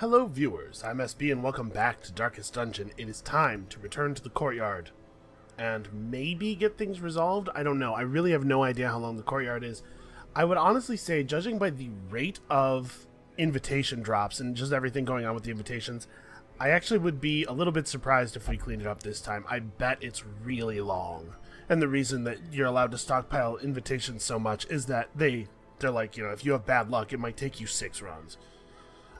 Hello viewers, I'm SB and welcome back to Darkest Dungeon. It is time to return to the courtyard and maybe get things resolved. I don't know. I really have no idea how long the courtyard is. I would honestly say, judging by the rate of invitation drops and just everything going on with the invitations, I actually would be a little bit surprised if we cleaned it up this time. I bet it's really long. And the reason that you're allowed to stockpile invitations so much is that they're like, you know, if you have bad luck, it might take you 6 runs.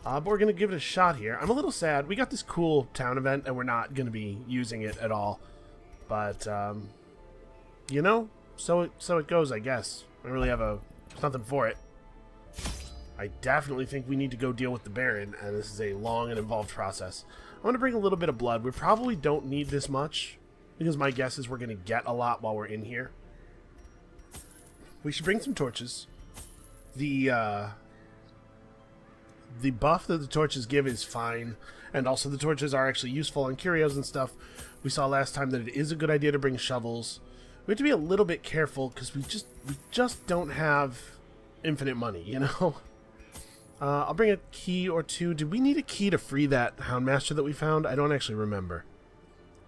But we're going to give it a shot here. I'm a little sad. We got this cool town event, and we're not going to be using it at all. But, you know, so it goes, I guess. I don't really have something for it. I definitely think we need to go deal with the Baron, and this is a long and involved process. I'm going to bring a little bit of blood. We probably don't need this much, because my guess is we're going to get a lot while we're in here. We should bring some torches. The buff that the torches give is fine, and also the torches are actually useful on curios and stuff. We saw last time that it is a good idea to bring shovels. We have to be a little bit careful because we just don't have infinite money, you know? I'll bring a key or two. Did we need a key to free that Houndmaster that we found? I don't actually remember.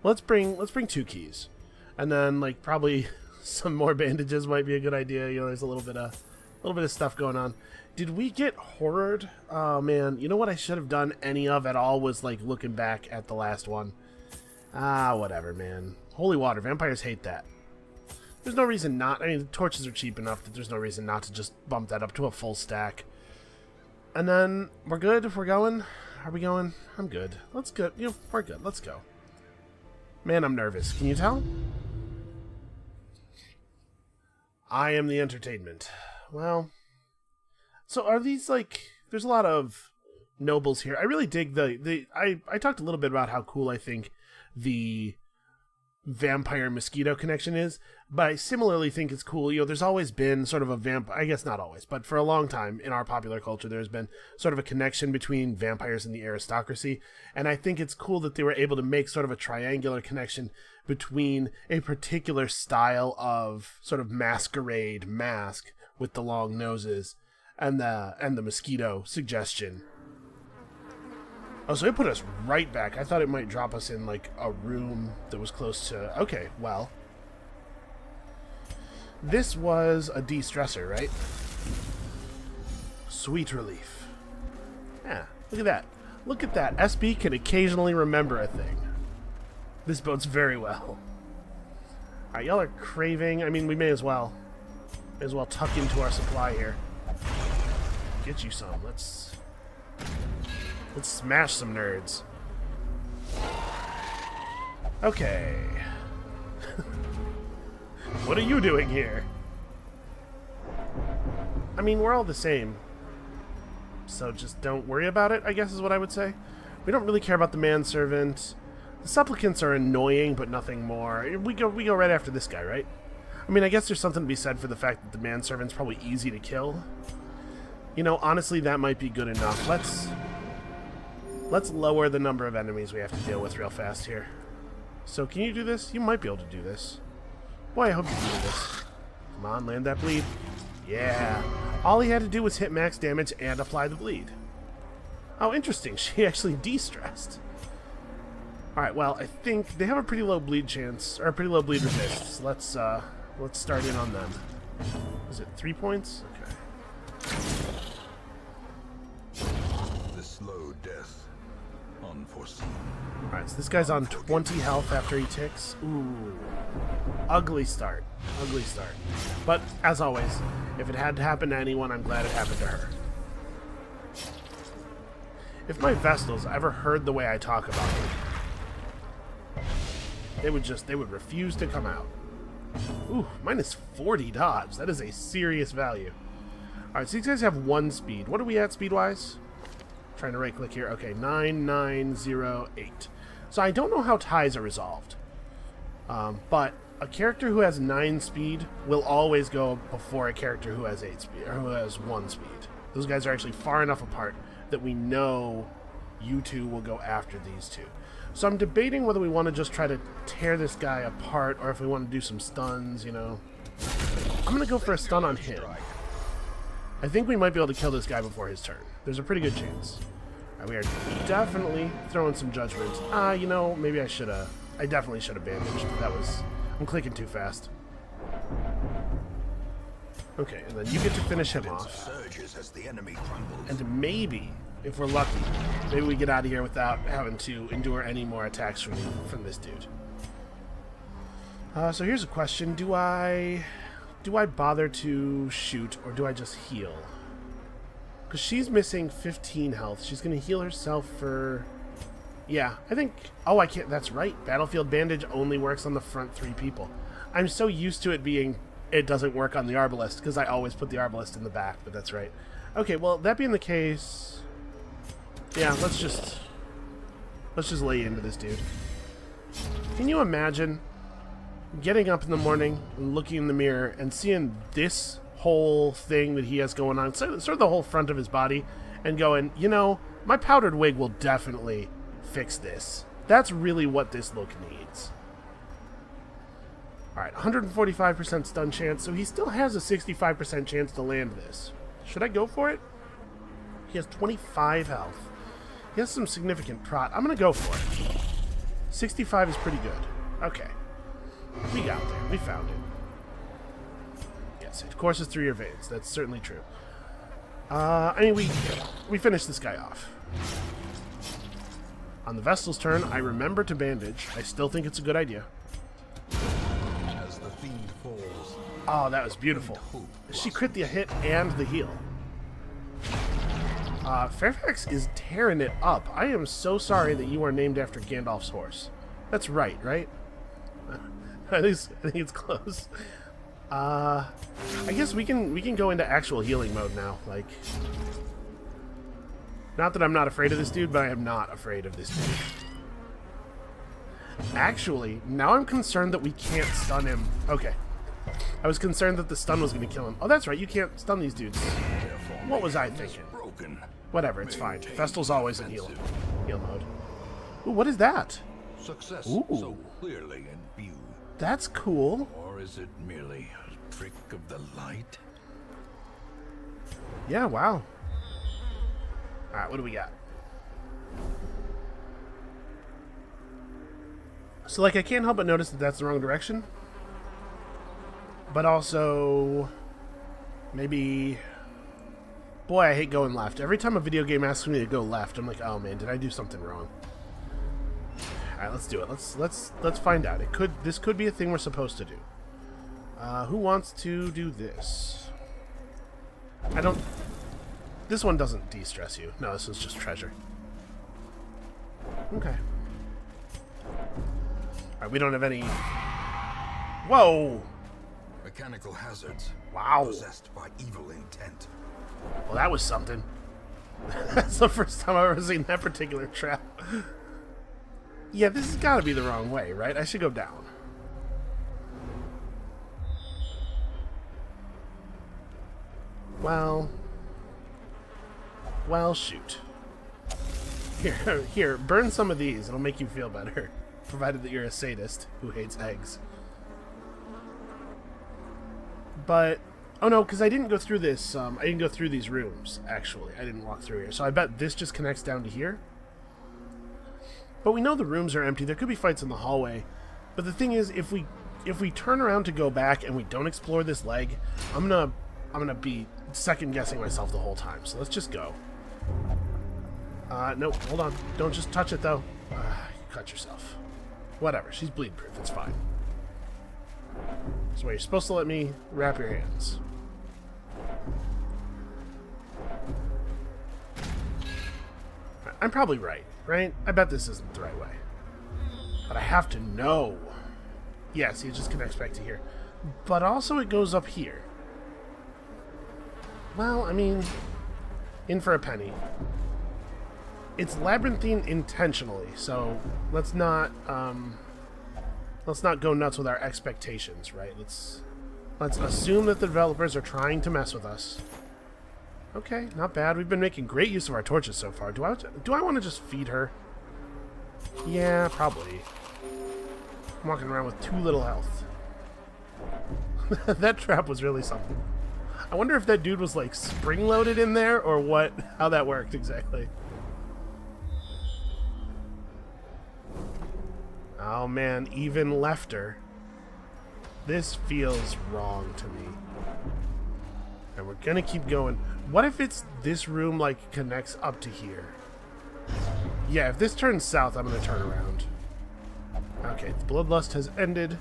Let's bring 2 keys, and then like probably some more bandages might be a good idea. You know, there's a little bit of stuff going on. Did we get horrored? Oh man, you know what I should have done any of at all was like looking back at the last one. Whatever, man. Holy water, vampires hate that. There's no reason not. I mean, the torches are cheap enough that there's no reason not to just bump that up to a full stack. And then we're good if we're going. Are we going? I'm good. Let's go. You know, we're good. Let's go. Man, I'm nervous. Can you tell? I am the entertainment. Well, so are these like, there's a lot of nobles here. I really dig I talked a little bit about how cool I think the vampire mosquito connection is, but I similarly think it's cool. You know, there's always been sort of a I guess not always, but for a long time in our popular culture, there's been sort of a connection between vampires and the aristocracy. And I think it's cool that they were able to make sort of a triangular connection between a particular style of sort of masquerade mask with the long noses and the mosquito suggestion. Oh, so it put us right back. I thought it might drop us in like a room that was close to... Okay, well. This was a de-stressor, right? Sweet relief. Yeah, look at that. Look at that. SB can occasionally remember a thing. This bodes very well. Alright, y'all are craving. I mean, we may as well tuck into our supply here. Get you some. Let's smash some nerds. Okay. What are you doing here? I mean, we're all the same. So just don't worry about it, I guess is what I would say. We don't really care about the manservant. The supplicants are annoying, but nothing more. We go right after this guy, right? I mean, I guess there's something to be said for the fact that the manservant's probably easy to kill. You know, honestly, that might be good enough. Let's lower the number of enemies we have to deal with real fast here. So, can you do this? You might be able to do this. Boy, I hope you do this. Come on, land that bleed. Yeah. All he had to do was hit max damage and apply the bleed. Oh, interesting. She actually de-stressed. Alright, well, I think they have a pretty low bleed chance, or a pretty low bleed resist. So let's start in on them. Is it 3 points? Okay. The slow death, unforeseen. Alright, so this guy's on 20 health after he ticks. Ooh. Ugly start. Ugly start. But, as always, if it had to happen to anyone, I'm glad it happened to her. If my Vestals ever heard the way I talk about them, they would refuse to come out. Ooh, minus 40 dodge. That is a serious value. Alright, so these guys have 1 speed. What are we at speed-wise? Trying to right-click here. Okay, 9908. So I don't know how ties are resolved. But a character who has 9 speed will always go before a character who has 8 speed, or who has 1 speed. Those guys are actually far enough apart that we know you two will go after these two. So I'm debating whether we want to just try to tear this guy apart, or if we want to do some stuns, you know. I'm going to go for a stun on him. I think we might be able to kill this guy before his turn. There's a pretty good chance. We are definitely throwing some judgment. You know, maybe I should have. I definitely should have bandaged. I'm clicking too fast. Okay, and then you get to finish him off. Surges as the enemy crumbles. And maybe, if we're lucky, maybe we get out of here without having to endure any more attacks from this dude. So here's a question: Do I bother to shoot, or do I just heal? Because she's missing 15 health. She's going to heal herself for... Yeah, I think... Oh, I can't... That's right. Battlefield Bandage only works on the front 3 people. I'm so used to it being... It doesn't work on the Arbalest, because I always put the Arbalest in the back, but that's right. Okay, well, that being the case... Yeah, let's just lay into this dude. Can you imagine getting up in the morning and looking in the mirror and seeing this whole thing that he has going on, sort of the whole front of his body, and going, you know, my powdered wig will definitely fix this. That's really what this look needs. Alright, 145% stun chance, so he still has a 65% chance to land this. Should I go for it? He has 25 health. He has some significant prot. I'm going to go for it. 65 is pretty good. Okay. We got there. We found it. Yes, it courses through your veins. That's certainly true. I mean, we finished this guy off. On the Vestal's turn, I remember to bandage. I still think it's a good idea. As the fiend falls, oh, that was beautiful. She crit the hit and the heal. Fairfax is tearing it up. I am so sorry that you are named after Gandalf's horse. That's right? I think it's close. I guess we can go into actual healing mode now. Like, not that I'm not afraid of this dude, but I am not afraid of this dude. Actually, now I'm concerned that we can't stun him. Okay. I was concerned that the stun was going to kill him. Oh, that's right. You can't stun these dudes. What was I thinking? Whatever, it's fine. Festal's always in heal mode. Ooh, what is that? Success Ooh. so clearly in view. That's cool. Or is it merely a trick of the light? Yeah, wow. Alright, what do we got? So, like, I can't help but notice that that's the wrong direction. But also... Maybe... Boy, I hate going left. Every time a video game asks me to go left, I'm like, oh man, did I do something wrong? Alright, let's do it. Let's find out. This could be a thing we're supposed to do. Who wants to do this? This one doesn't de-stress you. No, this one's just treasure. Okay. Alright, we don't have any... Whoa! Mechanical hazards. Wow. Possessed by evil intent. Well, that was something. That's the first time I've ever seen that particular trap. Yeah, this has got to be the wrong way, right? I should go down. Well, shoot. Here, burn some of these. It'll make you feel better. Provided that you're a sadist who hates eggs. But... Oh no, because I didn't go through this, I didn't go through these rooms, actually. I didn't walk through here. So I bet this just connects down to here. But we know the rooms are empty. There could be fights in the hallway. But the thing is, if we turn around to go back and we don't explore this leg, I'm gonna be second-guessing myself the whole time. So let's just go. No, hold on. Don't just touch it, though. You cut yourself. Whatever, she's bleed-proof. It's fine. So you're supposed to let me wrap your hands. I'm probably right? I bet this isn't the right way. But I have to know. Yes, it just connects back to here. But also it goes up here. Well, I mean, in for a penny. It's labyrinthine intentionally, so let's not go nuts with our expectations, right? Let's assume that the developers are trying to mess with us. Okay, not bad. We've been making great use of our torches so far. Do I want to just feed her? Yeah, probably. I'm walking around with too little health. That trap was really something. I wonder if that dude was like spring-loaded in there or what? How that worked exactly. Oh man, even lefter. This feels wrong to me. And we're gonna keep going. What if it's this room, like, connects up to here? Yeah, if this turns south, I'm gonna turn around. Okay, the bloodlust has ended.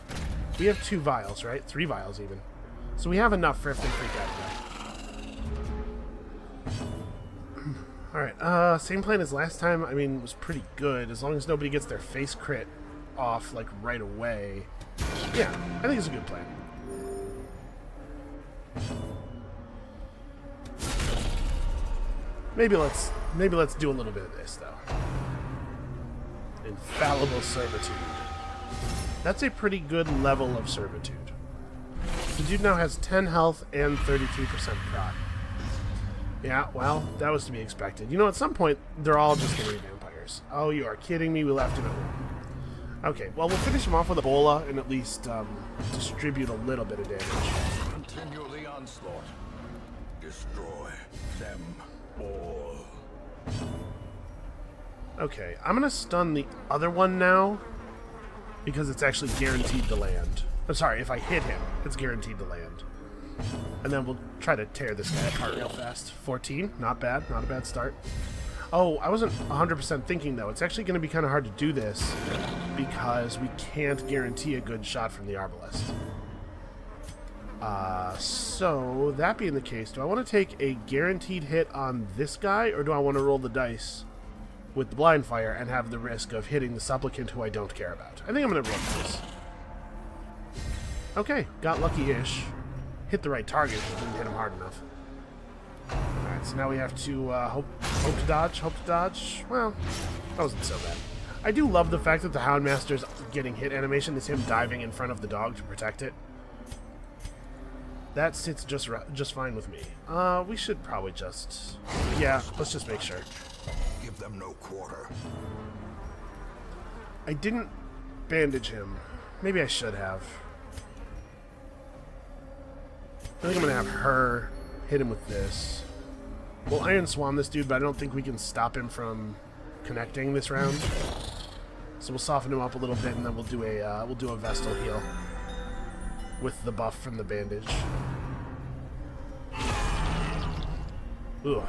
We have 2 vials, right? 3 vials, even. So we have enough for if they freak out. Alright, same plan as last time. I mean, it was pretty good. As long as nobody gets their face crit off, like, right away. Yeah, I think it's a good plan. Maybe let's do a little bit of this, though. Infallible servitude. That's a pretty good level of servitude. The dude now has 10 health and 33% prot. Yeah, well, that was to be expected. You know, at some point, they're all just going to be vampires. Oh, you are kidding me. We left him at 1. Okay, well, we'll finish him off with Ebola and at least distribute a little bit of damage. Continue the onslaught. Destroy them all. Okay, I'm going to stun the other one now because it's actually guaranteed to land. I'm sorry, if I hit him, it's guaranteed to land. And then we'll try to tear this guy apart real fast. 14, not bad, not a bad start. Oh, I wasn't 100% thinking, though. It's actually going to be kind of hard to do this because we can't guarantee a good shot from the Arbalest. So, that being the case, do I want to take a guaranteed hit on this guy, or do I want to roll the dice with the blind fire and have the risk of hitting the supplicant who I don't care about? I think I'm going to roll this. Okay, got lucky-ish. Hit the right target, but didn't hit him hard enough. Alright, so now we have to hope to dodge. Well, that wasn't so bad. I do love the fact that the Houndmaster's getting hit animation is him diving in front of the dog to protect it. That sits just fine with me. We should probably just... Yeah, let's just make sure. Give them no quarter. I didn't bandage him. Maybe I should have. I think I'm going to have her hit him with this. We'll Iron Swan this dude, but I don't think we can stop him from connecting this round. So we'll soften him up a little bit, and then we'll do a Vestal heal with the buff from the bandage. Ooh,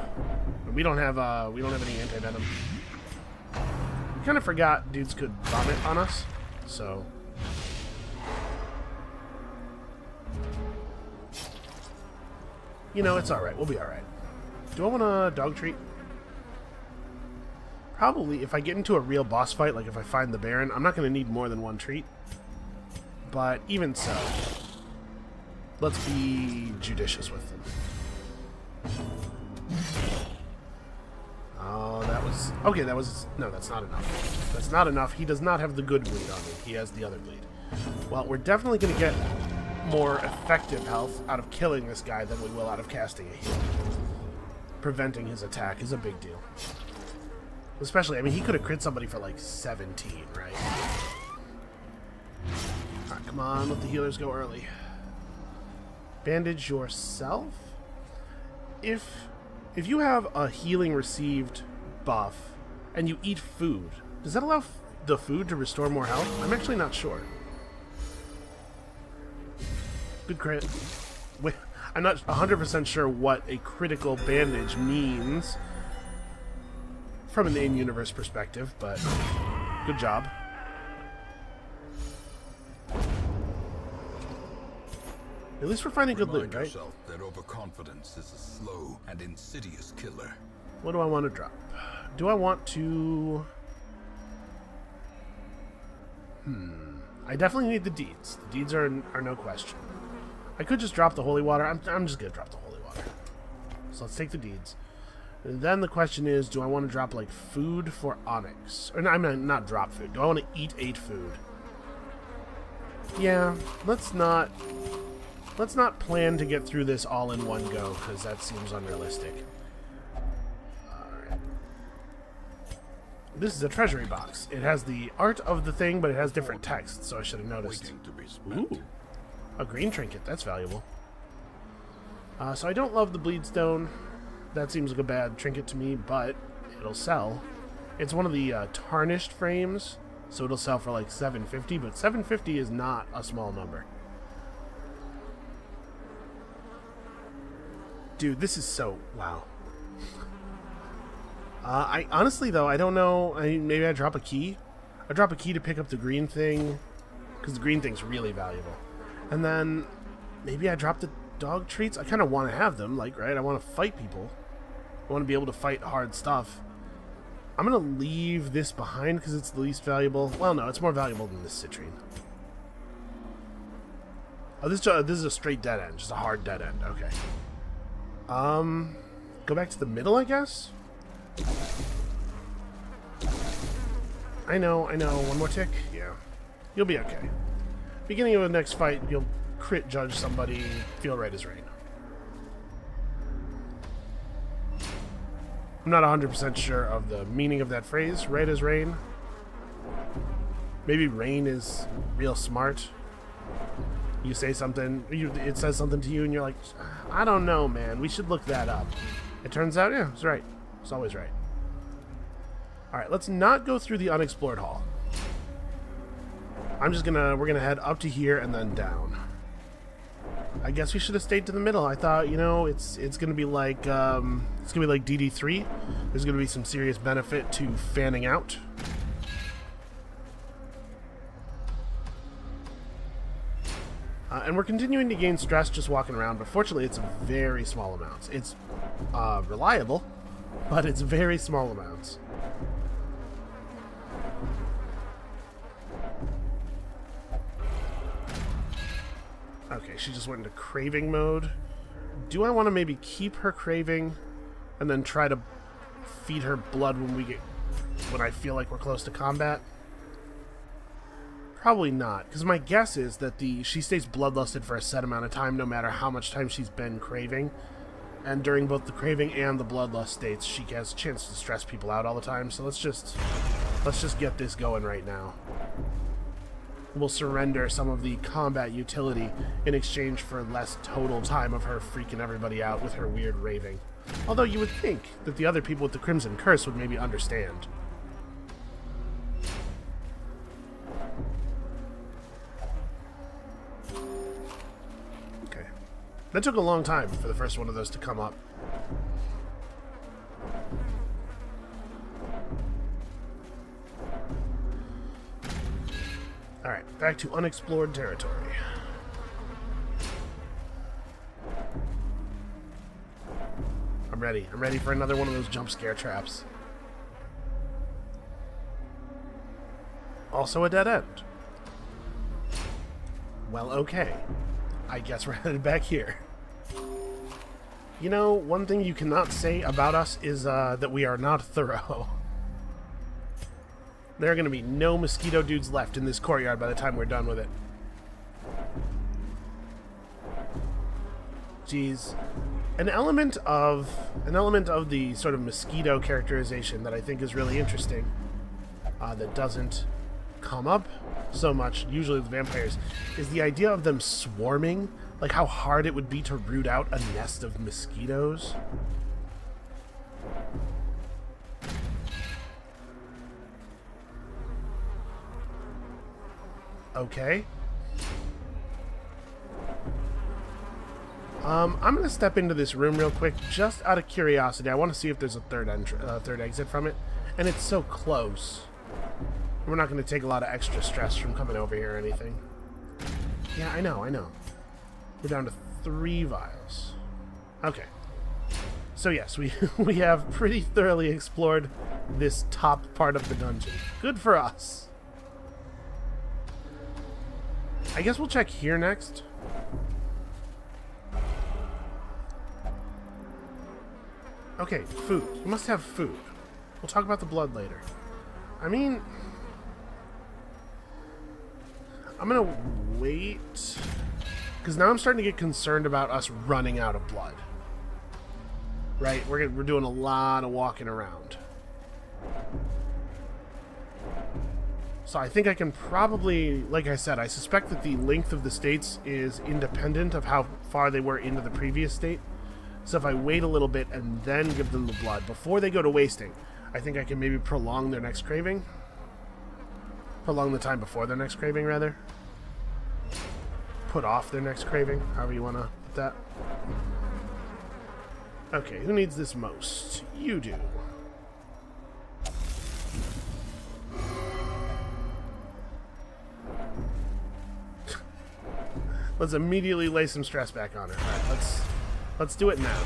we don't have any anti-venom. We kind of forgot dudes could vomit on us, so. You know, it's alright. We'll be alright. Do I want a dog treat? Probably, if I get into a real boss fight, like if I find the Baron, I'm not going to need more than 1 treat. But even so, let's be judicious with them. Oh, that was... Okay, that was... No, that's not enough. That's not enough. He does not have the good bleed on me. He has the other bleed. Well, we're definitely going to get more effective health out of killing this guy than we will out of casting a heal. Preventing his attack is a big deal. Especially, I mean, he could have crit somebody for like 17, right? Alright, come on, let the healers go early. Bandage yourself? If you have a healing received buff and you eat food, does that allow the food to restore more health? I'm actually not sure. Good crit. Wait, I'm not 100% sure what a critical bandage means from an in-universe perspective, but good job. At least we're finding good loot, right? Yourself that overconfidence is a slow and insidious killer. What do I want to drop? Do I want to... I definitely need the deeds. The deeds are no question. I could just drop the holy water. I'm just going to drop the holy water. So let's take the deeds. And then the question is, do I want to drop, like, food for Onyx? Or no, I mean, not drop food. Do I want to eat 8 food? Yeah, let's not plan to get through this all in one go, because that seems unrealistic. Alright. This is a treasury box. It has the art of the thing, but it has different text, so I should have noticed. Ooh. A green trinket. That's valuable. So I don't love the bleed stone. That seems like a bad trinket to me, but it'll sell. It's one of the tarnished frames, So it'll sell for like 750, but 750 is not a small number. Dude, this is so... Wow. I honestly, though, I don't know. Maybe I drop a key? I drop a key to pick up the green thing, because the green thing's really valuable. And then maybe I drop the dog treats. I kind of want to have them, like, right? I want to fight people. I want to be able to fight hard stuff. I'm going to leave this behind because it's the least valuable. Well, no, it's more valuable than this citrine. Oh, this is a straight dead end. Just a hard dead end. Okay. Go back to the middle, I guess? I know. One more tick? Yeah. You'll be okay. Beginning of the next fight, you'll crit judge somebody, feel right as rain. I'm not 100% sure of the meaning of that phrase, right as rain. Maybe rain is real smart. You say something, it says something to you, and you're like, I don't know, man. We should look that up. It turns out, yeah, it's right. It's always right. Alright, let's not go through the unexplored hall. We're gonna head up to here and then down. I guess we should have stayed to the middle. I thought, you know, it's gonna be like DD3. There's gonna be some serious benefit to fanning out. And we're continuing to gain stress just walking around, but fortunately it's very small amounts. It's reliable, but it's very small amounts. Okay, she just went into craving mode. Do I want to maybe keep her craving and then try to feed her blood when I feel like we're close to combat? Probably not, because my guess is that she stays bloodlusted for a set amount of time no matter how much time she's been craving. And during both the craving and the bloodlust states, she has a chance to stress people out all the time. So let's just get this going right now. We'll surrender some of the combat utility in exchange for less total time of her freaking everybody out with her weird raving. Although you would think that the other people with the Crimson Curse would maybe understand. Okay. That took a long time for the first one of those to come up. Alright, back to unexplored territory. I'm ready. I'm ready for another one of those jump scare traps. Also a dead end. Well, okay. I guess we're headed back here. You know, one thing you cannot say about us is that we are not thorough. There are going to be no mosquito dudes left in this courtyard by the time we're done with it. Jeez. An element of the sort of mosquito characterization that I think is really interesting, that doesn't come up so much usually with vampires, is the idea of them swarming, like how hard it would be to root out a nest of mosquitoes. Okay. I'm going to step into this room real quick, just out of curiosity. I want to see if there's a third exit from it. And it's so close. We're not going to take a lot of extra stress from coming over here or anything. Yeah, I know. We're down to 3 vials. Okay. So yes, we have pretty thoroughly explored this top part of the dungeon. Good for us. I guess we'll check here next. Okay, food. You must have food. We'll talk about the blood later. I mean, I'm gonna wait, because now I'm starting to get concerned about us running out of blood. Right? We're doing a lot of walking around. So I think I can probably, like I said, I suspect that the length of the states is independent of how far they were into the previous state. So if I wait a little bit and then give them the blood before they go to wasting, I think I can maybe prolong their next craving. Prolong the time before their next craving, rather. Put off their next craving, however you want to put that. Okay, who needs this most? You do. Let's immediately lay some stress back on her. Alright, let's do it now.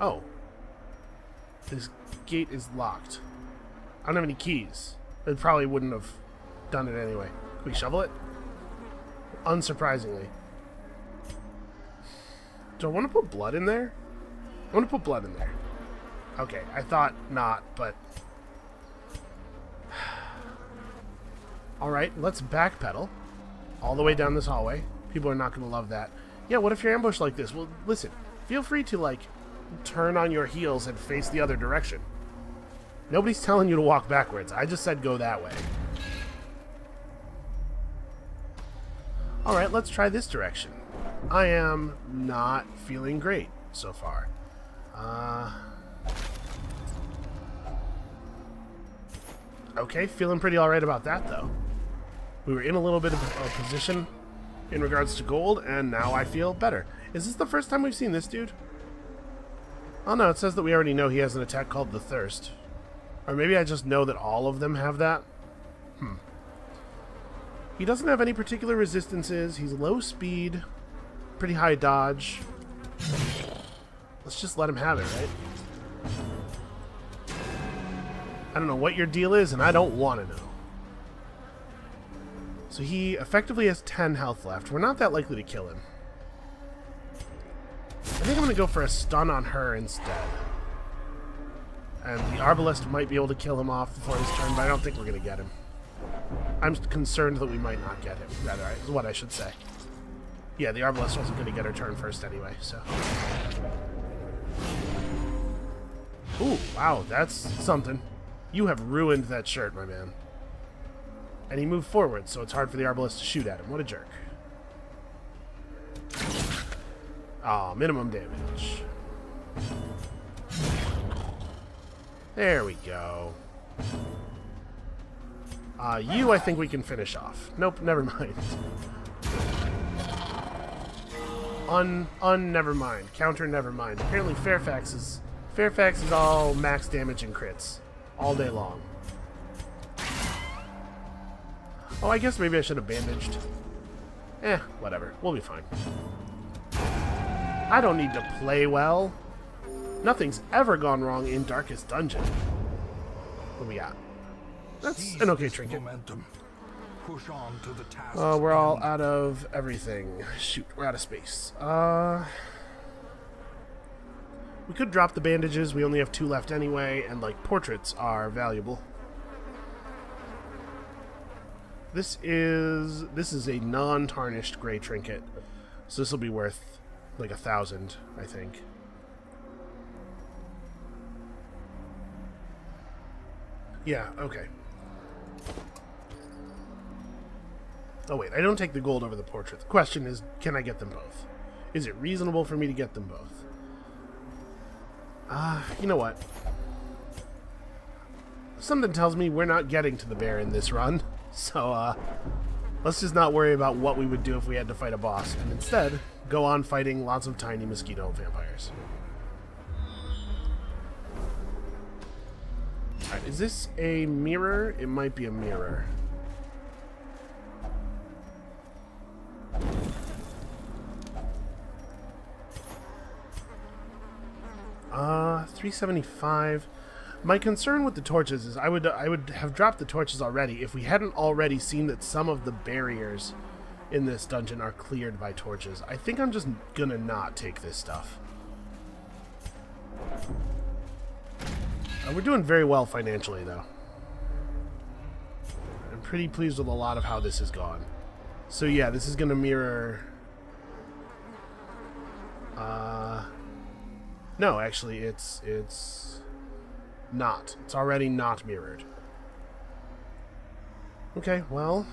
Oh. This gate is locked. I don't have any keys. It probably wouldn't have done it anyway. Can we shovel it? Unsurprisingly. Do I want to put blood in there? I want to put blood in there. Okay, I thought not, but... Alright, let's backpedal all the way down this hallway. People are not going to love that. Yeah, what if you're ambushed like this? Well, listen, feel free to, like, turn on your heels and face the other direction. Nobody's telling you to walk backwards. I just said go that way. Alright, let's try this direction. I am not feeling great so far. Okay, feeling pretty alright about that, though. We were in a little bit of a position in regards to gold, and now I feel better. Is this the first time we've seen this dude? Oh no, it says that we already know he has an attack called the Thirst. Or maybe I just know that all of them have that? He doesn't have any particular resistances. He's low speed, pretty high dodge. Let's just let him have it, right? I don't know what your deal is, and I don't want to know. So he effectively has 10 health left. We're not that likely to kill him. I think I'm going to go for a stun on her instead. And the Arbalest might be able to kill him off before his turn, but I don't think we're going to get him. I'm concerned that we might not get him, rather, is what I should say. Yeah, the Arbalest wasn't going to get her turn first anyway, so... Ooh, wow, that's something. You have ruined that shirt, my man. And he moved forward, so it's hard for the Arbalest to shoot at him. What a jerk. Aw, minimum damage. There we go. You, I think we can finish off. Nope, never mind. Never mind. Counter, never mind. Apparently Fairfax is all max damage and crits. All day long. Oh, I guess maybe I should have bandaged. Whatever. We'll be fine. I don't need to play well. Nothing's ever gone wrong in Darkest Dungeon. What we got? That's an okay trinket. Push on to the task. We're all out of everything. Shoot, we're out of space. We could drop the bandages. We only have 2 left anyway, and, like, portraits are valuable. This is a non-tarnished gray trinket, so this will be worth, like, 1,000, I think. Yeah, okay. Oh wait, I don't take the gold over the portrait. The question is, can I get them both? Is it reasonable for me to get them both? You know what? Something tells me we're not getting to the bear in this run, so let's just not worry about what we would do if we had to fight a boss, and instead go on fighting lots of tiny mosquito vampires. Alright, is this a mirror? It might be a mirror. 375. My concern with the torches is I would have dropped the torches already if we hadn't already seen that some of the barriers in this dungeon are cleared by torches. I think I'm just gonna not take this stuff. We're doing very well financially, though. I'm pretty pleased with a lot of how this has gone. So yeah, this is gonna mirror... No, actually, it's not. It's already not mirrored. Okay, well...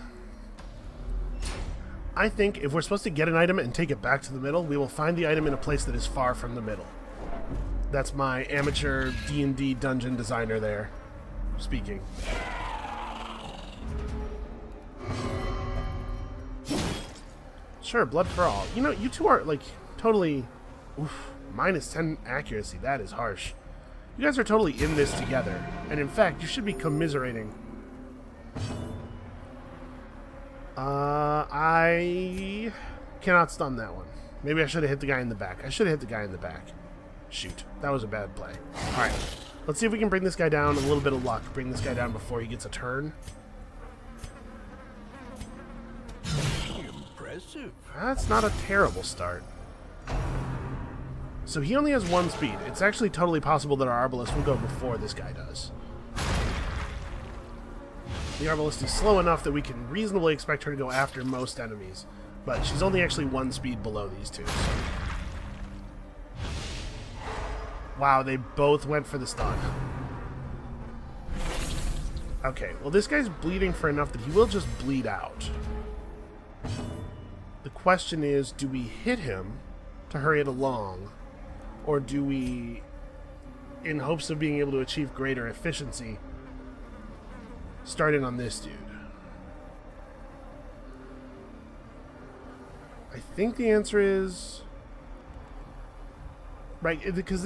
I think if we're supposed to get an item and take it back to the middle, we will find the item in a place that is far from the middle. That's my amateur D&D dungeon designer there speaking. Sure, blood for all. You know, you two are, like, totally... Oof, -10 accuracy. That is harsh. You guys are totally in this together. And in fact, you should be commiserating. I cannot stun that one. Maybe I should have hit the guy in the back. I should have hit the guy in the back. Shoot. That was a bad play. Alright. Let's see if we can bring this guy down. A little bit of luck. Bring this guy down before he gets a turn. Impressive. That's not a terrible start. So he only has 1 speed. It's actually totally possible that our Arbalest will go before this guy does. The Arbalest is slow enough that we can reasonably expect her to go after most enemies. But she's only actually 1 speed below these two. So. Wow, they both went for the stun. Okay, well this guy's bleeding for enough that he will just bleed out. The question is, do we hit him to hurry it along? Or do we, in hopes of being able to achieve greater efficiency, start in on this dude? I think the answer is... Right, because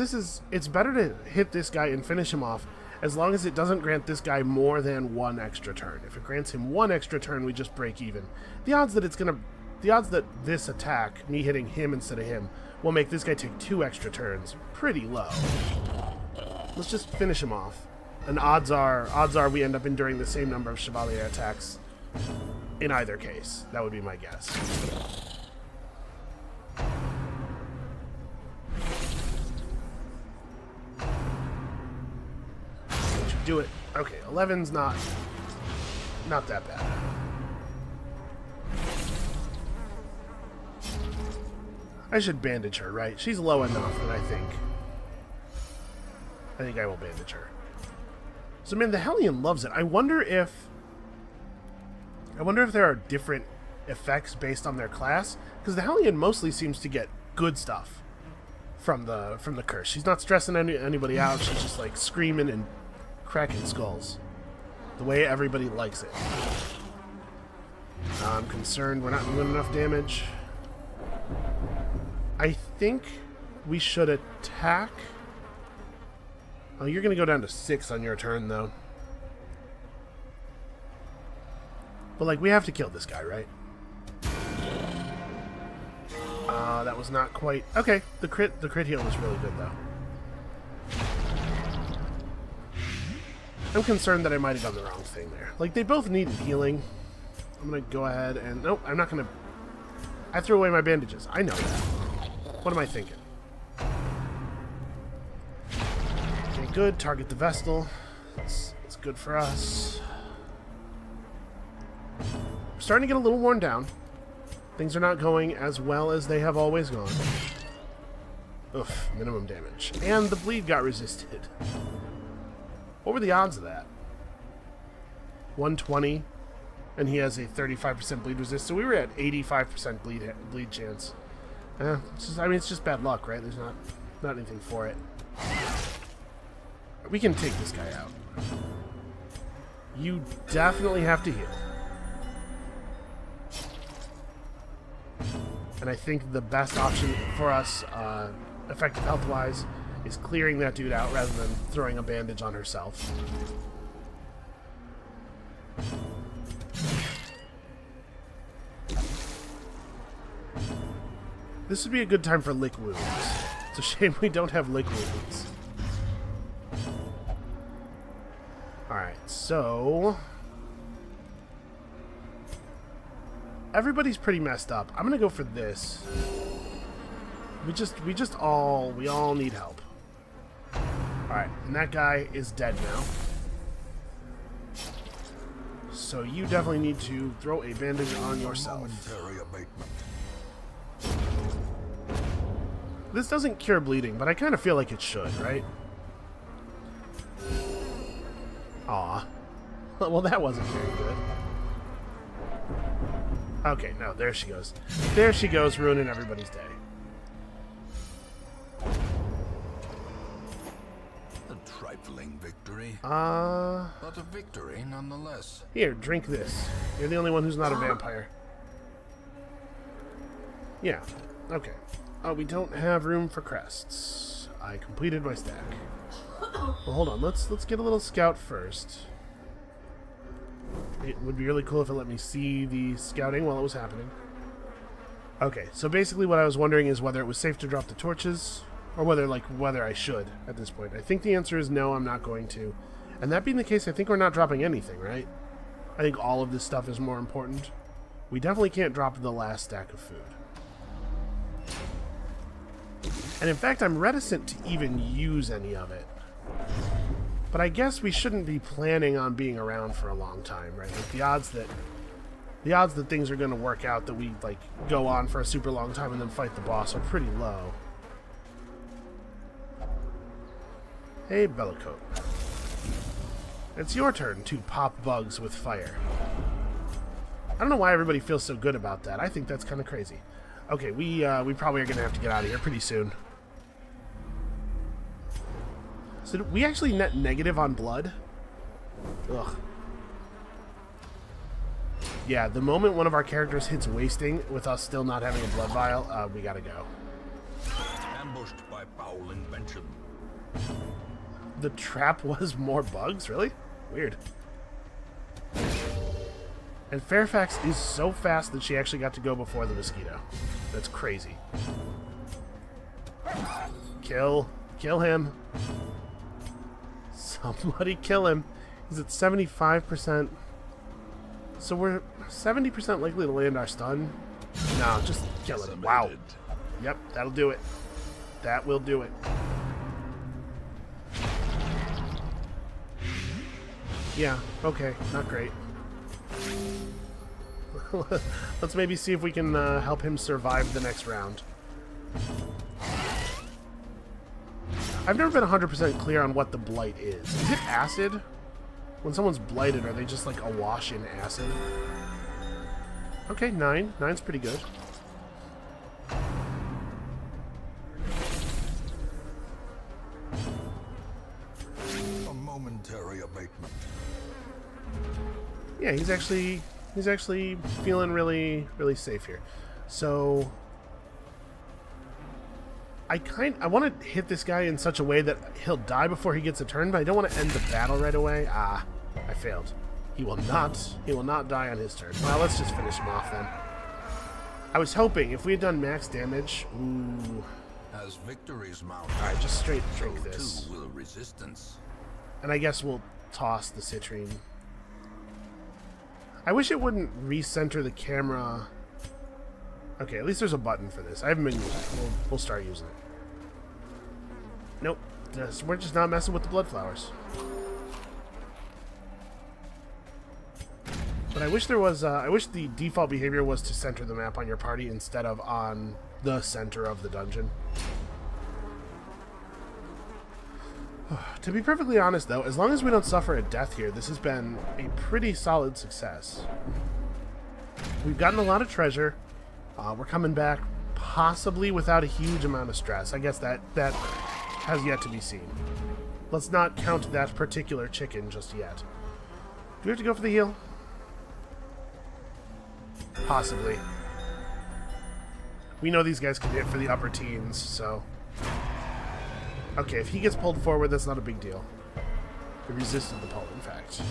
it's better to hit this guy and finish him off as long as it doesn't grant this guy more than 1 extra turn. If it grants him 1 extra turn, we just break even. The odds that this attack, me hitting him instead of him, will make this guy take 2 extra turns pretty low. Let's just finish him off. And odds are we end up enduring the same number of Chevalier attacks in either case. That would be my guess. Do it. Okay, 11's not that bad. I should bandage her, right? She's low enough that I think I will bandage her. So man, the Hellion loves it. I wonder if there are different effects based on their class, because the Hellion mostly seems to get good stuff from the curse. She's not stressing anybody out. She's just like screaming and cracking skulls the way everybody likes it. I'm concerned we're not doing enough damage. I think we should attack. Oh, you're gonna go down to 6 on your turn though. But like, we have to kill this guy, right? That was not quite okay. The crit heal was really good though. I'm concerned that I might have done the wrong thing there. Like, they both needed healing. I'm going to go ahead and... Nope, I'm not going to... I threw away my bandages. I know that. What am I thinking? Okay, good. Target the Vestal. It's good for us. We're starting to get a little worn down. Things are not going as well as they have always gone. Oof, minimum damage. And the bleed got resisted. What were the odds of that? 120, and he has a 35% bleed resist, so we were at 85% bleed chance. It's just bad luck, right? There's not anything for it. We can take this guy out. You definitely have to heal. And I think the best option for us, effective health-wise, is clearing that dude out rather than throwing a bandage on herself. This would be a good time for lick wounds. It's a shame we don't have lick wounds. Alright, so... everybody's pretty messed up. I'm gonna go for this. We all need help. Alright, and that guy is dead now. So you definitely need to throw a bandage on yourself. This doesn't cure bleeding, but I kind of feel like it should, right? Aw. Well, that wasn't very good. Okay, no, there she goes. There she goes, ruining everybody's day. Trifling victory. But a victory nonetheless. Here, drink this. You're the only one who's not a vampire. Yeah. Okay. Oh, we don't have room for crests. I completed my stack. Well, hold on. Let's get a little scout first. It would be really cool if it let me see the scouting while it was happening. Okay, so basically what I was wondering is whether it was safe to drop the torches, or whether I should at this point. I think the answer is no, I'm not going to. And that being the case, I think we're not dropping anything, right? I think all of this stuff is more important. We definitely can't drop the last stack of food. And in fact, I'm reticent to even use any of it. But I guess we shouldn't be planning on being around for a long time, right? Like the odds that things are going to work out, that we like go on for a super long time and then fight the boss, are pretty low. Hey, Bellicoat. It's your turn to pop bugs with fire. I don't know why everybody feels so good about that. I think that's kind of crazy. Okay, we probably are going to have to get out of here pretty soon. So we actually net negative on blood? Ugh. Yeah, the moment one of our characters hits wasting with us still not having a blood vial, we gotta go. Ambushed by foul invention. The trap was more bugs? Really? Weird. And Fairfax is so fast that she actually got to go before the mosquito. That's crazy. Kill him. Somebody kill him. He's at 75%. So we're 70% likely to land our stun. No, just kill him. Wow. Yep, that'll do it. That will do it. Yeah, okay, not great. Let's maybe see if we can help him survive the next round. I've never been 100% clear on what the blight is. Is it acid? When someone's blighted, are they just like awash in acid? Okay, 9. 9's pretty good. A momentary abatement. Yeah, he's actually feeling really safe here. So I want to hit this guy in such a way that he'll die before he gets a turn, but I don't want to end the battle right away. Ah, I failed. He will not die on his turn. Well, let's just finish him off then. I was hoping if we had done max damage. Ooh. As victories mount, all right, just straight so drink this. too will resistance. And I guess we'll toss the citrine. I wish it wouldn't recenter the camera. Okay, at least there's a button for this. I haven't been using it. We'll start using it. Nope. We're just not messing with the blood flowers. But I wish there was. I wish the default behavior was to center the map on your party instead of on the center of the dungeon. To be perfectly honest, though, as long as we don't suffer a death here, this has been a pretty solid success. We've gotten a lot of treasure. We're coming back possibly without a huge amount of stress. I guess that has yet to be seen. Let's not count that particular chicken just yet. Do we have to go for the heal? Possibly. We know these guys can hit for the upper teens, so... Okay, if he gets pulled forward, that's not a big deal. He resisted the pull, in fact.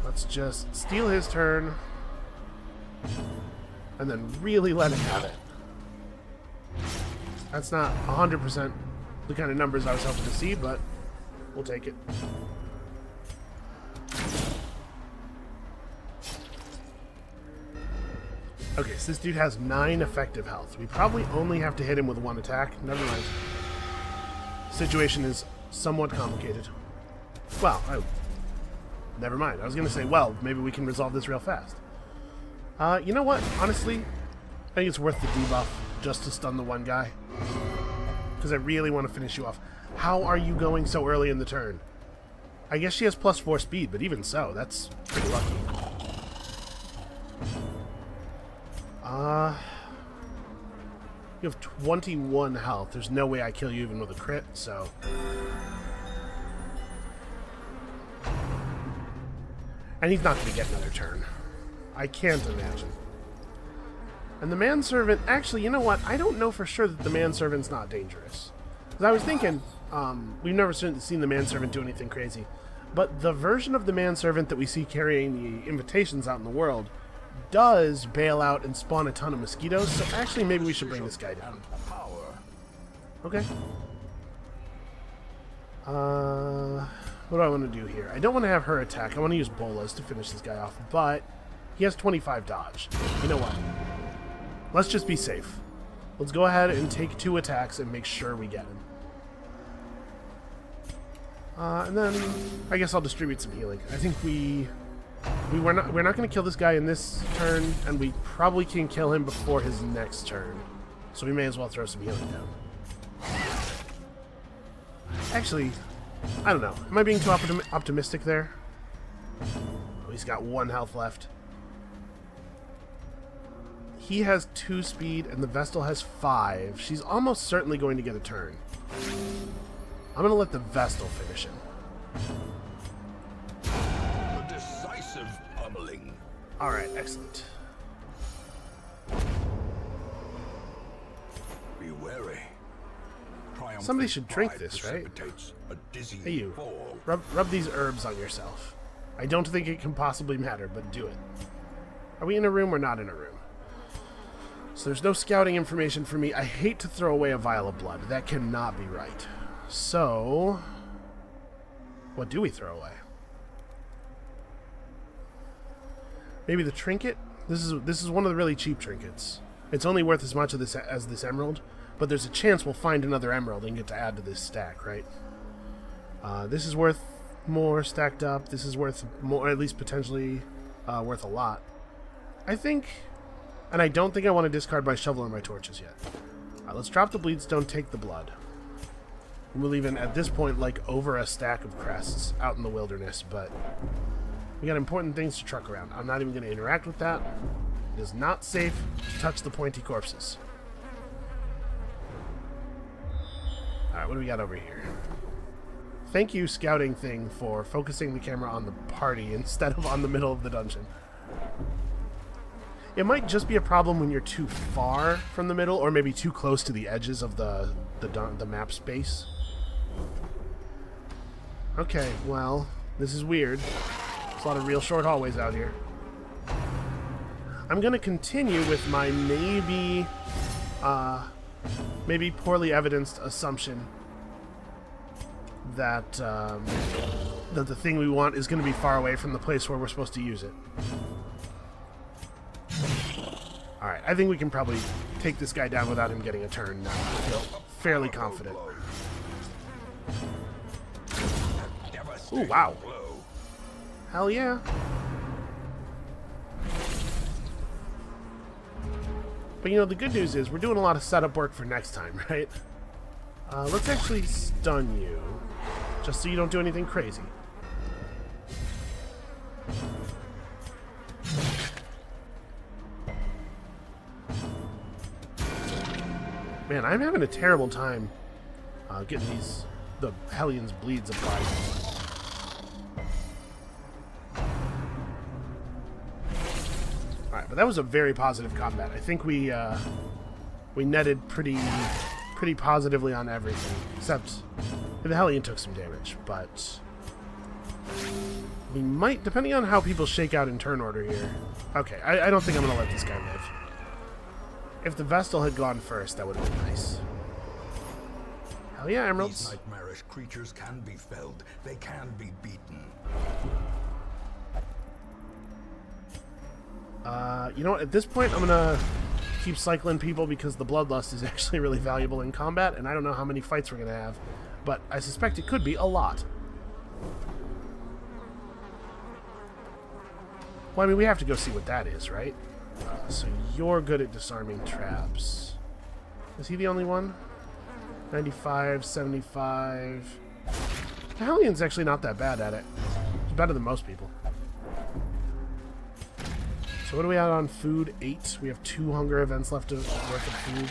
Let's just steal his turn. And then really let him have it. That's not 100% the kind of numbers I was hoping to see, but we'll take it. Okay, so this dude has 9 effective health. We probably only have to hit him with 1 attack. Never mind. Situation is somewhat complicated. Well, never mind. I was going to say, well, maybe we can resolve this real fast. You know what? Honestly, I think it's worth the debuff just to stun the one guy. Because I really want to finish you off. How are you going so early in the turn? I guess she has +4 speed, but even so, that's pretty lucky. You have 21 health. There's no way I kill you even with a crit, so... And he's not going to get another turn. I can't imagine. And the manservant, actually, you know what? I don't know for sure that the manservant's not dangerous. Because I was thinking, we've never seen the manservant do anything crazy. But the version of the manservant that we see carrying the invitations out in the world does bail out and spawn a ton of mosquitoes. So actually, maybe we should bring this guy down. Okay. What do I want to do here? I don't want to have her attack. I want to use bolas to finish this guy off. But he has 25 dodge. You know what? Let's just be safe. Let's go ahead and take 2 attacks and make sure we get him. And then I guess I'll distribute some healing. I think we're not going to kill this guy in this turn, and we probably can kill him before his next turn. So we may as well throw some healing down. Actually, I don't know. Am I being too optimistic there? Oh, he's got 1 health left. He has 2 speed, and the Vestal has 5. She's almost certainly going to get a turn. I'm going to let the Vestal finish him. A decisive pummeling. Alright, excellent. Be wary. Somebody should drink this, right? Hey you, rub these herbs on yourself. I don't think it can possibly matter, but do it. Are we in a room or not in a room? So there's no scouting information for me. I hate to throw away a vial of blood. That cannot be right. So, what do we throw away? Maybe the trinket? This is one of the really cheap trinkets. It's only worth as much of this as this emerald, but there's a chance we'll find another emerald and get to add to this stack, right? This is worth more stacked up. This is worth more, at least potentially worth a lot. I think, and I don't think I want to discard my shovel or my torches yet. Let's drop the bleedstone, take the blood. We'll even, at this point, like over a stack of crests out in the wilderness, but we got important things to truck around. I'm not even going to interact with that. It is not safe to touch the pointy corpses. Alright, what do we got over here? Thank you, scouting thing, for focusing the camera on the party instead of on the middle of the dungeon. It might just be a problem when you're too far from the middle, or maybe too close to the edges of the map space. Okay, well, this is weird. There's a lot of real short hallways out here. I'm gonna continue with my maybe poorly evidenced assumption that that the thing we want is gonna be far away from the place where we're supposed to use it. Alright, I think we can probably take this guy down without him getting a turn now. I feel fairly confident. Ooh, wow. Hell yeah. But you know, the good news is we're doing a lot of setup work for next time, right? Let's actually stun you, just so you don't do anything crazy. Man, I'm having a terrible time getting the Hellions' bleeds applied. Alright, but that was a very positive combat. I think we netted pretty positively on everything, except the Hellion took some damage, but we might, depending on how people shake out in turn order here. Okay, I don't think I'm going to let this guy live. If the Vestal had gone first, that would have been nice. Hell yeah, emeralds. These nightmarish creatures can be felled. They can be beaten. You know what? At this point, I'm gonna keep cycling people because the Bloodlust is actually really valuable in combat, and I don't know how many fights we're gonna have, but I suspect it could be a lot. Well, I mean, we have to go see what that is, right? So you're good at disarming traps. Is he the only one? 95, 75... The Hellion's actually not that bad at it. He's better than most people. So what do we have on food? 8. We have 2 hunger events left worth of food.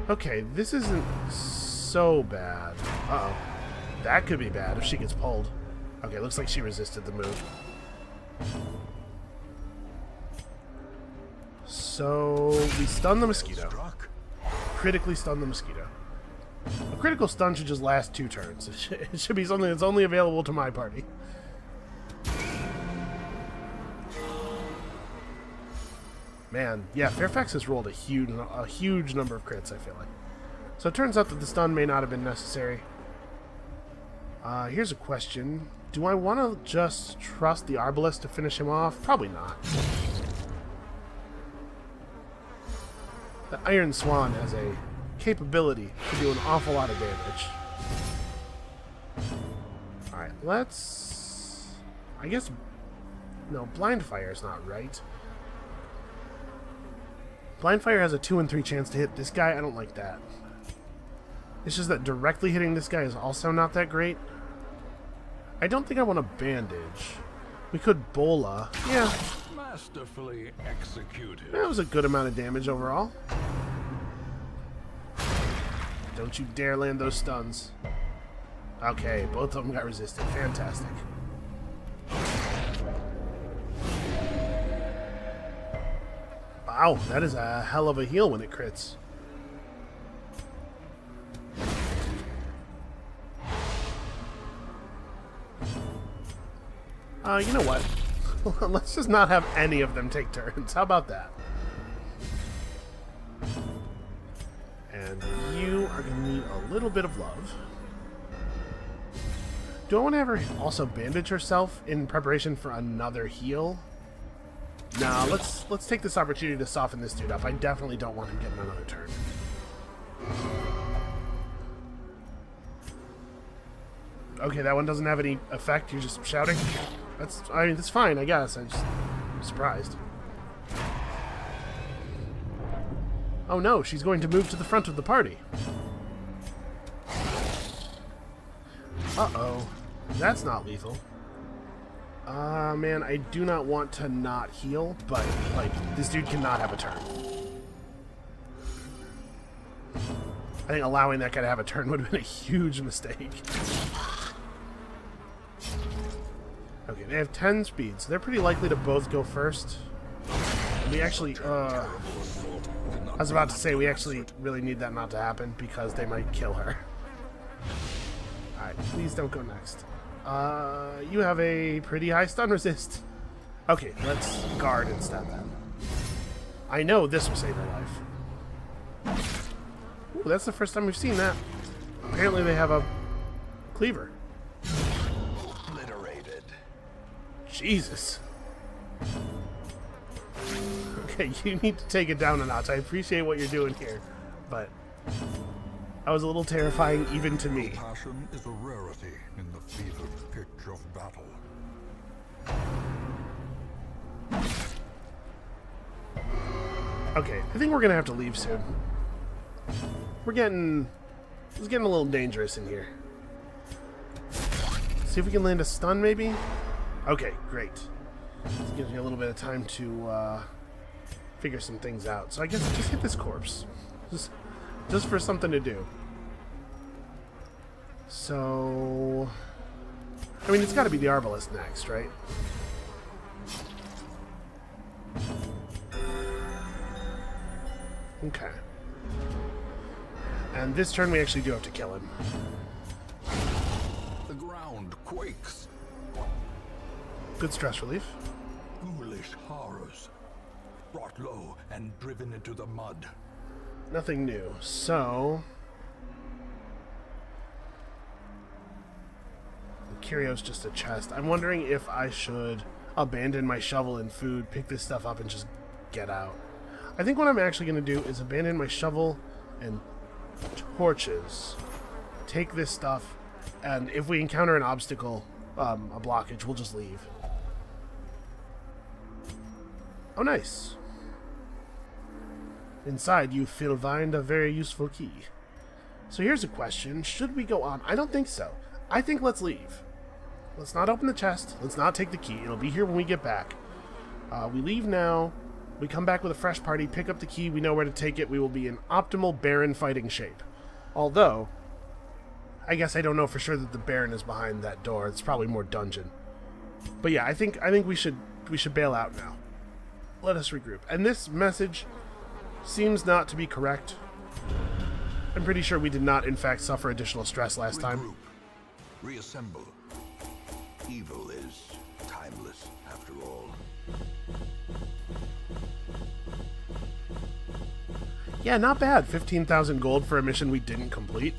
Okay, this isn't so bad. Uh-oh. That could be bad if she gets pulled. Okay, looks like she resisted the move. So we stun the mosquito. Struck. Critically stun the mosquito. A critical stun should just last 2 turns. It should be something that's only available to my party. Man, yeah, Fairfax has rolled a huge number of crits, I feel like. So it turns out that the stun may not have been necessary. Here's a question. Do I want to just trust the Arbalest to finish him off? Probably not. The Iron Swan has a capability to do an awful lot of damage. Alright, let's... I guess... No, Blind Fire is not right. Blind Fire has a 2 in 3 chance to hit this guy. I don't like that. It's just that directly hitting this guy is also not that great. I don't think I want a bandage. We could Bola. Yeah. Masterfully executed. That was a good amount of damage overall. Don't you dare land those stuns. Okay, both of them got resisted. Fantastic. Wow, that is a hell of a heal when it crits. You know what? Let's just not have any of them take turns. How about that? And you are going to need a little bit of love. Do I want to have her also bandage herself in preparation for another heal? Nah, let's take this opportunity to soften this dude up. I definitely don't want him getting another turn. Okay, that one doesn't have any effect. You're just shouting. I mean, that's fine, I guess. I'm surprised. Oh no, she's going to move to the front of the party. Uh-oh. That's not lethal. Man, I do not want to not heal, but, like, this dude cannot have a turn. I think allowing that guy to have a turn would have been a huge mistake. Okay, they have 10 speeds. They're pretty likely to both go first. We actually, I was about to say, we actually really need that not to happen because they might kill her. Alright, please don't go next. You have a pretty high stun resist. Okay, let's guard instead then. I know this will save her life. Ooh, that's the first time we've seen that. Apparently they have a cleaver. Obliterated. Jesus. Okay, you need to take it down a notch. I appreciate what you're doing here, but that was a little terrifying even to me. Passion is a rarity in the fevered pitch of battle. Okay, I think we're gonna have to leave soon. It's getting a little dangerous in here. See if we can land a stun, maybe? Okay, great. This gives me a little bit of time to figure some things out. So I guess just hit this corpse. Just for something to do. So... I mean, it's got to be the Arbalest next, right? Okay. And this turn we actually do have to kill him. The ground quakes. Good stress relief. Ghoulish horrors. Brought low and driven into the mud. Nothing new. So... the curio's just a chest. I'm wondering if I should abandon my shovel and food, pick this stuff up, and just get out. I think what I'm actually going to do is abandon my shovel and torches, take this stuff, and if we encounter an obstacle, a blockage, we'll just leave. Oh, nice. Inside, you will find a very useful key. So here's a question. Should we go on? I don't think so. I think let's leave. Let's not open the chest. Let's not take the key. It'll be here when we get back. We leave now. We come back with a fresh party, pick up the key. We know where to take it. We will be in optimal Baron fighting shape. Although, I guess I don't know for sure that the Baron is behind that door. It's probably more dungeon. But yeah, I think we should bail out now. Let us regroup. And this message seems not to be correct. I'm pretty sure we did not, in fact, suffer additional stress last time. Regroup. Reassemble. Evil is timeless, after all. Yeah, not bad. 15,000 gold for a mission we didn't complete.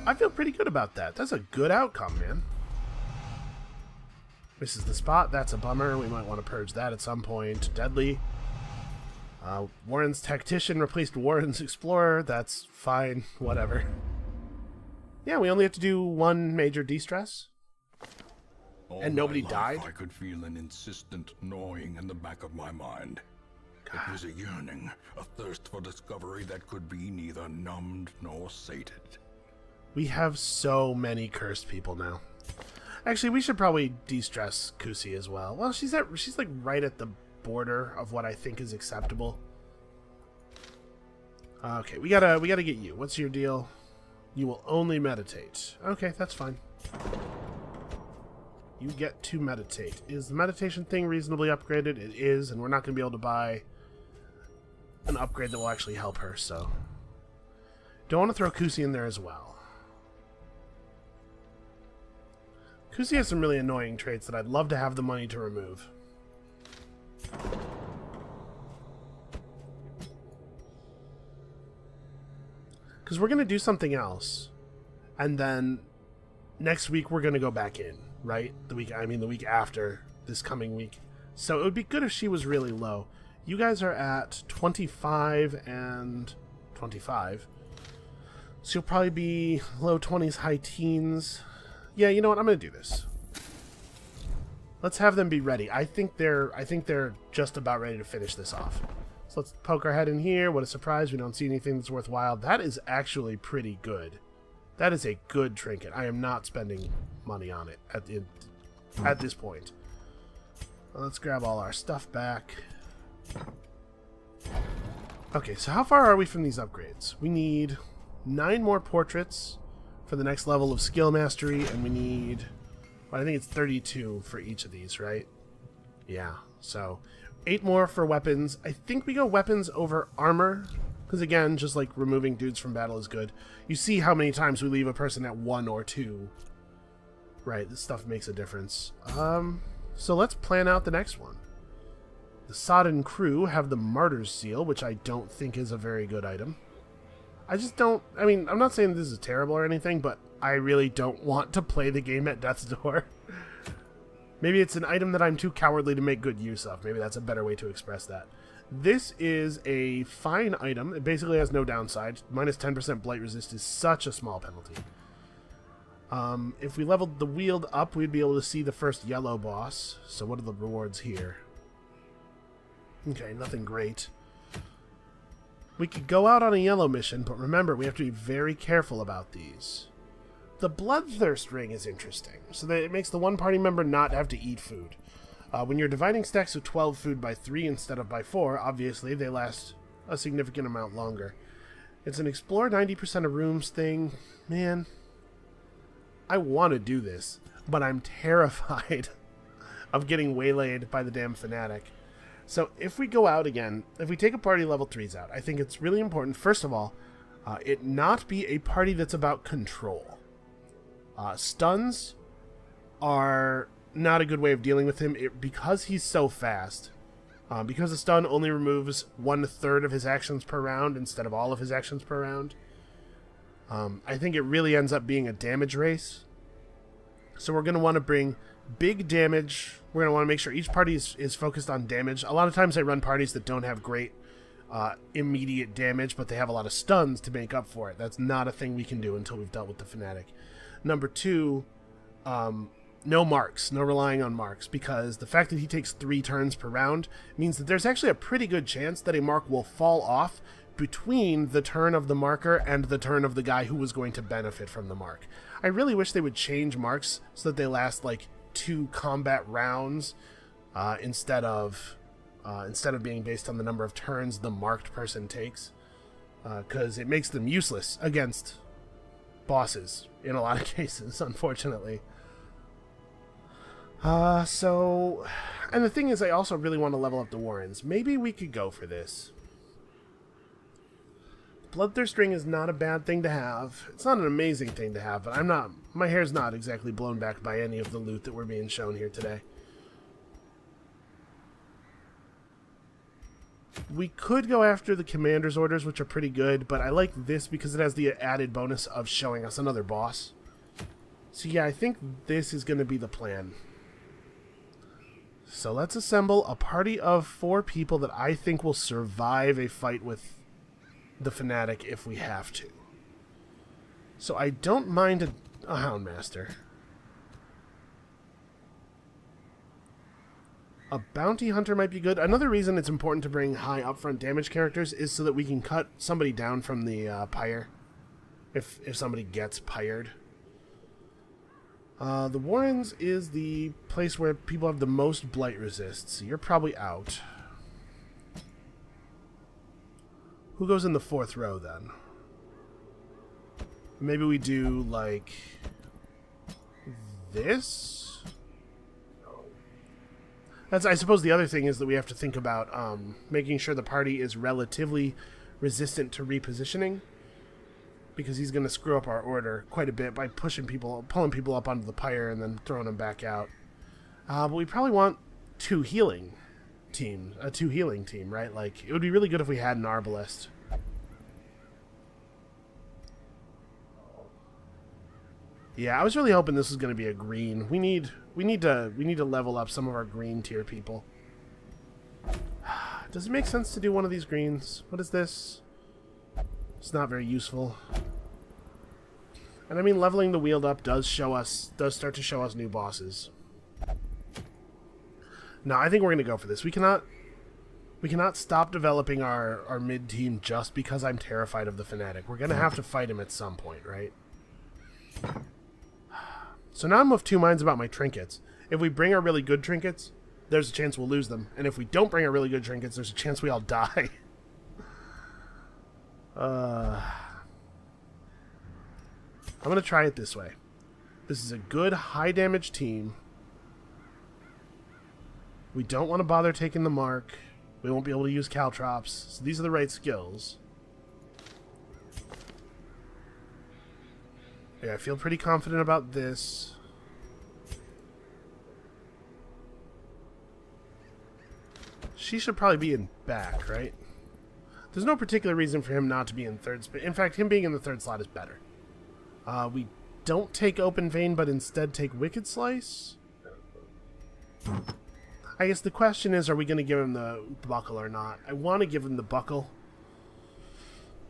I feel pretty good about that. That's a good outcome, man. Misses the spot. That's a bummer. We might want to purge that at some point. Deadly. Warren's Tactician replaced Warren's Explorer. That's fine. Whatever. Yeah, we only have to do one major de-stress. And nobody died? I could feel an insistent gnawing in the back of my mind. God. It was a yearning, a thirst for discovery that could be neither numbed nor sated. We have so many cursed people now. Actually, we should probably de-stress Kusi as well. Well, she's like right at the border of what I think is acceptable. Okay, we gotta get you. What's your deal? You will only meditate. Okay, that's fine. You get to meditate. Is the meditation thing reasonably upgraded? It is, and we're not going to be able to buy an upgrade that will actually help her, so... Don't want to throw Kusi in there as well. Kusi has some really annoying traits that I'd love to have the money to remove. Because we're going to do something else, and then next week we're going to go back in, right? The week after this coming week. So it would be good if she was really low. You guys are at 25 and 25. So you'll probably be low 20s, high teens. Yeah, you know what? I'm going to do this. Let's have them be ready. I think they're just about ready to finish this off. So let's poke our head in here. What a surprise. We don't see anything that's worthwhile. That is actually pretty good. That is a good trinket. I am not spending money on it at this point. Let's grab all our stuff back. Okay, so how far are we from these upgrades? We need 9 more portraits for the next level of skill mastery, and we need, well, I think it's 32 for each of these, right? Yeah, so 8 more for weapons. I think we go weapons over armor, because again, just like removing dudes from battle is good. You see how many times we leave a person at 1 or 2. Right, this stuff makes a difference. So let's plan out the next one. The Sodden crew have the Martyr's Seal, which I don't think is a very good item. I just don't... I mean, I'm not saying this is terrible or anything, but I really don't want to play the game at death's door. Maybe it's an item that I'm too cowardly to make good use of. Maybe that's a better way to express that. This is a fine item. It basically has no downside. Minus 10% blight resist is such a small penalty. If we leveled the wield up, we'd be able to see the first yellow boss. So what are the rewards here? Okay, nothing great. We could go out on a yellow mission, but remember, we have to be very careful about these. The Bloodthirst Ring is interesting, so that it makes the one party member not have to eat food. When you're dividing stacks of 12 food by 3 instead of by 4, obviously they last a significant amount longer. It's an explore 90% of rooms thing. Man, I want to do this, but I'm terrified of getting waylaid by the damn fanatic. So if we go out again, if we take a party level 3s out, I think it's really important, first of all, it not be a party that's about control. Stuns are not a good way of dealing with him because he's so fast. Because a stun only removes 1/3 of his actions per round instead of all of his actions per round. I think it really ends up being a damage race. So we're going to want to bring big damage. We're going to want to make sure each party is focused on damage. A lot of times I run parties that don't have great immediate damage, but they have a lot of stuns to make up for it. That's not a thing we can do until we've dealt with the fanatic. Number 2, no marks, no relying on marks, because the fact that he takes 3 turns per round means that there's actually a pretty good chance that a mark will fall off between the turn of the marker and the turn of the guy who was going to benefit from the mark. I really wish they would change marks so that they last like 2 combat rounds instead of being based on the number of turns the marked person takes, because it makes them useless against bosses in a lot of cases, unfortunately. So... And the thing is, I also really want to level up the Warrens. Maybe we could go for this. Bloodthirst ring is not a bad thing to have. It's not an amazing thing to have, but I'm not... My hair's not exactly blown back by any of the loot that we're being shown here today. We could go after the commander's orders, which are pretty good, but I like this because it has the added bonus of showing us another boss. So yeah, I think this is going to be the plan. So let's assemble a party of 4 people that I think will survive a fight with the Fanatic if we have to. So I don't mind a Houndmaster. A Bounty Hunter might be good. Another reason it's important to bring high upfront damage characters is so that we can cut somebody down from the pyre if somebody gets pyred. The Warrens is the place where people have the most blight resist, so you're probably out. Who goes in the 4th row, then? Maybe we do, like, this? I suppose the other thing is that we have to think about making sure the party is relatively resistant to repositioning, because he's going to screw up our order quite a bit by pulling people up onto the pyre and then throwing them back out. But we probably want a two healing team, right? Like, it would be really good if we had an arbalist. Yeah, I was really hoping this was going to be a green. We need to level up some of our green tier people. Does it make sense to do one of these greens? What is this? It's not very useful. And I mean, leveling the wield up does start to show us new bosses. No, I think we're going to go for this. We cannot stop developing our mid team just because I'm terrified of the Fanatic. We're going to have to fight him at some point, right? So now I'm of 2 minds about my trinkets. If we bring our really good trinkets, there's a chance we'll lose them. And if we don't bring our really good trinkets, there's a chance we all die. I'm going to try it this way. This is a good high damage team. We don't want to bother taking the mark. We won't be able to use caltrops. So these are the right skills. Yeah, I feel pretty confident about this. She should probably be in back, right? There's no particular reason for him not to be in third. In fact, him being in the 3rd slot is better. We don't take Open Vein, but instead take Wicked Slice. I guess the question is, are we going to give him the buckle or not? I want to give him the buckle.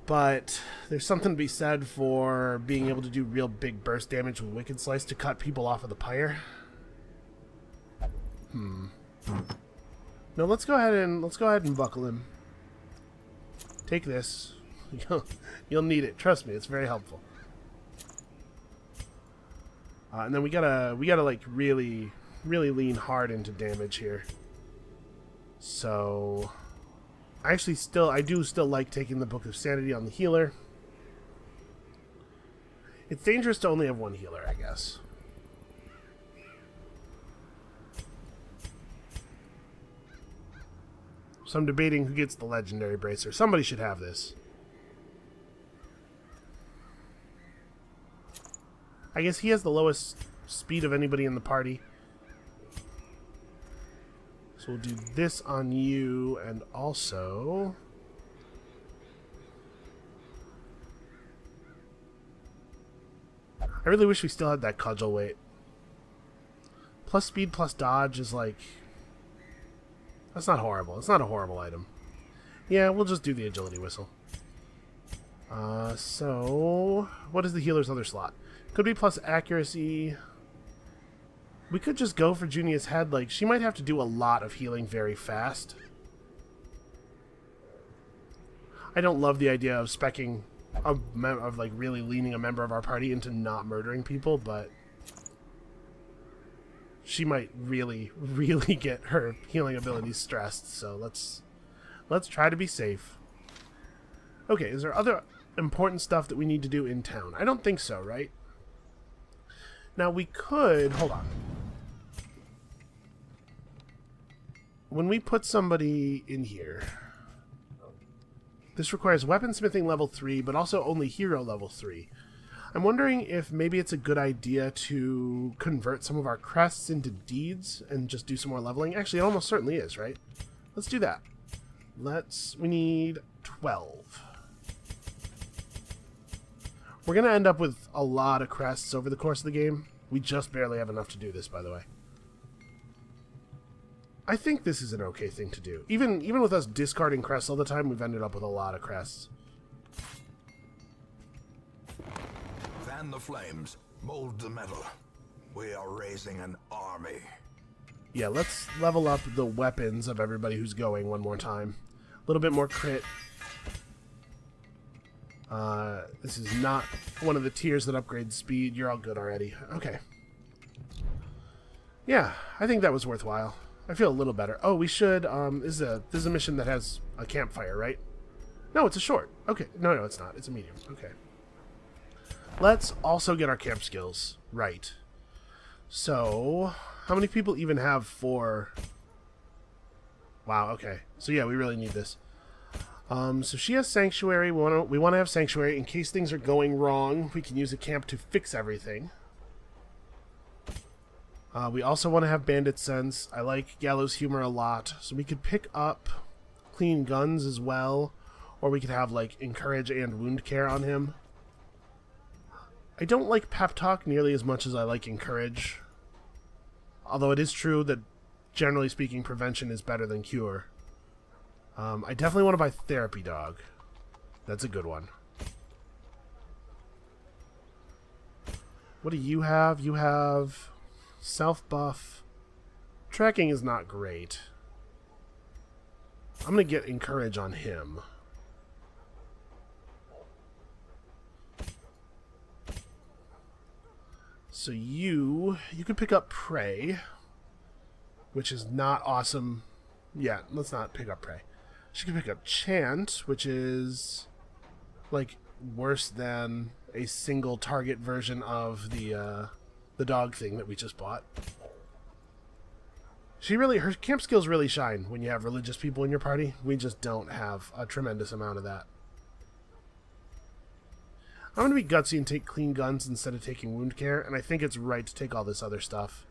But there's something to be said for being able to do real big burst damage with Wicked Slice to cut people off of the pyre. No, let's go ahead and buckle him. Take this. You'll need it. Trust me, it's very helpful. And then we gotta like really lean hard into damage here. So I do still like taking the Book of Sanity on the healer. It's dangerous to only have one healer, I guess. So I'm debating who gets the legendary bracer. Somebody should have this. I guess he has the lowest speed of anybody in the party. So we'll do this on you, and also... I really wish we still had that cudgel weight. Plus speed plus dodge is like... That's not horrible. It's not a horrible item. Yeah, we'll just do the agility whistle. So... What is the healer's other slot? Could be plus accuracy. We could just go for Junia's head. Like, she might have to do a lot of healing very fast. I don't love the idea of speccing... of like really leaning a member of our party into not murdering people, but she might really get her healing abilities stressed. So let's try to be safe. Okay, is there other important stuff that we need to do in town? I don't think so, right? Now we could hold on. when we put somebody in here, this requires weaponsmithing level 3, but also only hero level 3. I'm wondering if maybe it's a good idea to convert some of our crests into deeds and just do some more leveling. Actually, it almost certainly is, right? Let's do that. We need 12. We're going to end up with a lot of crests over the course of the game. We just barely have enough to do this, by the way. I think this is an okay thing to do. Even with us discarding crests all the time, we've ended up with a lot of crests. Fan the flames, mold the metal. We are raising an army. Yeah, let's level up the weapons of everybody who's going one more time. A little bit more crit. This is not one of the tiers that upgrades speed. You're all good already. Okay. Yeah, I think that was worthwhile. I feel a little better. Oh, we should, this is a mission that has a campfire, right? No, it's a short. Okay. No, it's not. It's a medium. Okay. Let's also get our camp skills right. So, how many people even have 4? Wow, okay. So yeah, we really need this. So she has Sanctuary. We want to have Sanctuary in case things are going wrong. We can use a camp to fix everything. We also want to have Bandit Sense. I like Gallows Humor a lot. So we could pick up Clean Guns as well. Or we could have, like, Encourage and Wound Care on him. I don't like Pep Talk nearly as much as I like Encourage. Although it is true that, generally speaking, prevention is better than cure. I definitely want to buy Therapy Dog. That's a good one. What do you have? You have self-buff. Tracking is not great. I'm going to get Encourage on him. So you could pick up Prey, which is not awesome. Yeah, let's not pick up Prey. She can pick up Chant, which is like worse than a single target version of the dog thing that we just bought. Her camp skills really shine when you have religious people in your party. We just don't have a tremendous amount of that. I'm going to be gutsy and take Clean Guns instead of taking Wound Care, and I think it's right to take all this other stuff.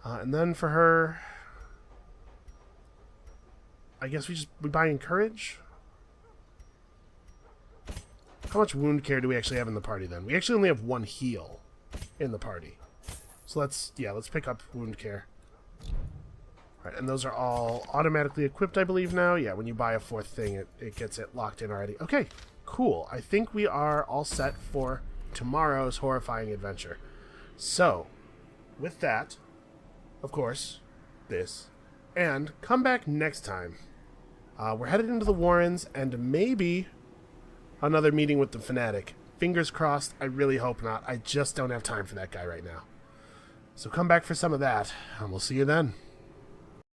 And then for her, I guess we buy Encourage? How much Wound Care do we actually have in the party then? We actually only have 1 heal in the party. So let's pick up Wound Care. Alright, and those are all automatically equipped, I believe, now. Yeah, when you buy a 4th thing, it gets it locked in already. Okay, cool. I think we are all set for tomorrow's horrifying adventure. So, with that, of course, this, and come back next time. We're headed into the Warrens, and maybe another meeting with the Fanatic. Fingers crossed, I really hope not. I just don't have time for that guy right now. So come back for some of that, and we'll see you then.